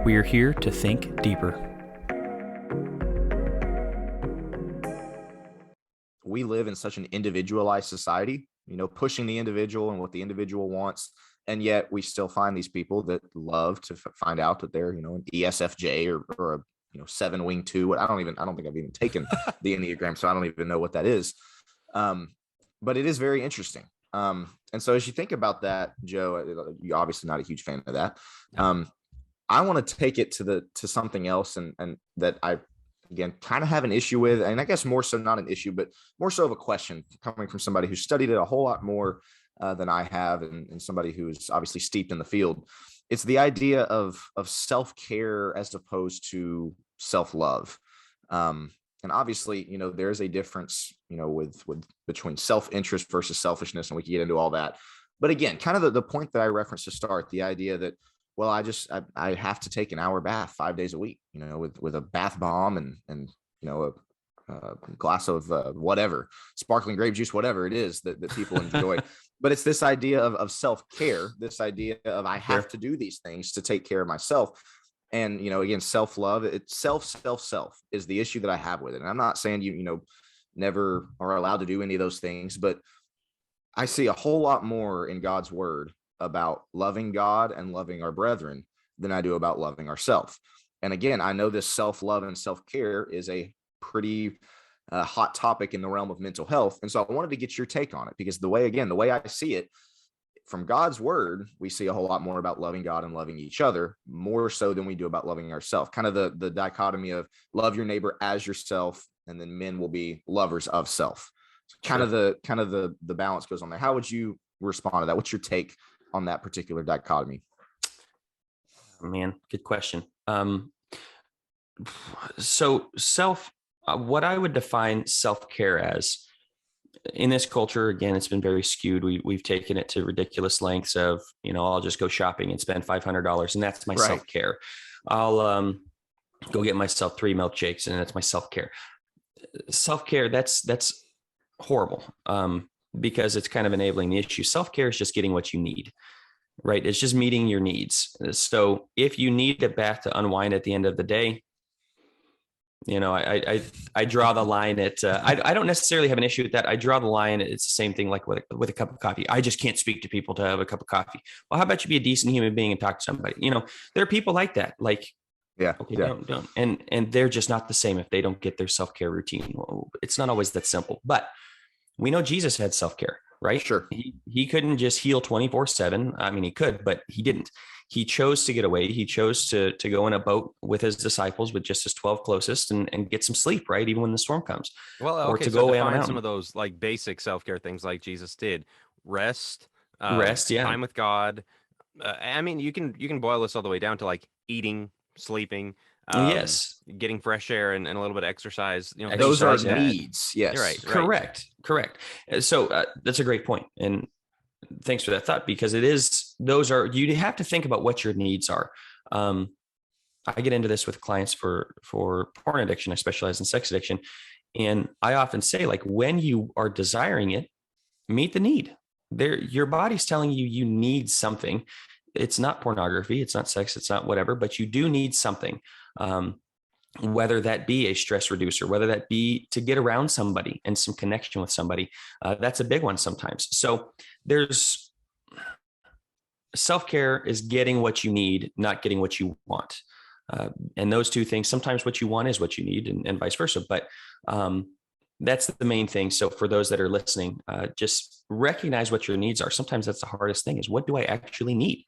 We are here to think deeper. We live in such an individualized society, pushing the individual and what the individual wants. And yet we still find these people that love to find out that they're, an ESFJ or a, 7-wing 2. I don't think I've even taken the Enneagram, so I don't even know what that is. But it is very interesting. And so as you think about that, Joe, you're obviously not a huge fan of that. I want to take it to something else and that I, again, kind of have an issue with, and I guess more so not an issue, but more so of a question coming from somebody who studied it a whole lot more than I have, and somebody who's obviously steeped in the field. It's the idea of self-care as opposed to self-love. And obviously, there's a difference, with between self-interest versus selfishness, and we can get into all that. But again, kind of the point that I referenced to start, the idea that, well, I have to take an hour bath 5 days a week, with a bath bomb and a glass of whatever, sparkling grape juice, whatever it is that people enjoy. But it's this idea of self-care, this idea of I have to do these things to take care of myself. And, again, self-love, it's self is the issue that I have with it. And I'm not saying you never are allowed to do any of those things, but I see a whole lot more in God's word about loving God and loving our brethren than I do about loving ourselves. And again, I know this self-love and self-care is a pretty hot topic in the realm of mental health. And so I wanted to get your take on it, because the way I see it from God's word, we see a whole lot more about loving God and loving each other, more so than we do about loving ourselves. Kind of the dichotomy of love your neighbor as yourself, and then men will be lovers of self. So kind of the balance goes on there. How would you respond to that? What's your take on that particular dichotomy? Man, good question. So what I would define self-care as in this culture, again, it's been very skewed. We've taken it to ridiculous lengths of, I'll just go shopping and spend $500 and that's my self-care. I'll go get myself 3 milkshakes and that's my self-care. Self-care, that's horrible, because it's kind of enabling the issue. Self-care is just getting what you need, right? It's just meeting your needs. So if you need a bath to unwind at the end of the day, I draw the line at, I don't necessarily have an issue with that. I draw the line. It's the same thing like with a cup of coffee. I just can't speak to people to have a cup of coffee. Well, how about you be a decent human being and talk to somebody? There are people like that. Like, don't. And they're just not the same if they don't get their self-care routine. Well, it's not always that simple, but we know Jesus had self-care, right? Sure. He couldn't just heal 24/7. I mean, he could, but he didn't. He chose to get away. He chose to go in a boat with his disciples, with just his 12 closest, and get some sleep, right? Even when the storm comes. Well, okay, or to so go away on define some of those like basic self-care things like Jesus did. Rest, yeah. time with God. I mean, you can boil this all the way down to like eating, sleeping, yes, getting fresh air and a little bit of exercise. Those are like needs. Yes, right. Correct. So that's a great point, and thanks for that thought, because you have to think about what your needs are. I get into this with clients for porn addiction. I specialize in sex addiction, and I often say, like, when you are desiring it, meet the need. Your body's telling you need something. It's not pornography, it's not sex, it's not whatever, but you do need something. Whether that be a stress reducer, whether that be to get around somebody and some connection with somebody, that's a big one sometimes. So there's self-care is getting what you need, not getting what you want. And those two things, sometimes what you want is what you need, and vice versa. But that's the main thing. So for those that are listening, just recognize what your needs are. Sometimes that's the hardest thing, is what do I actually need?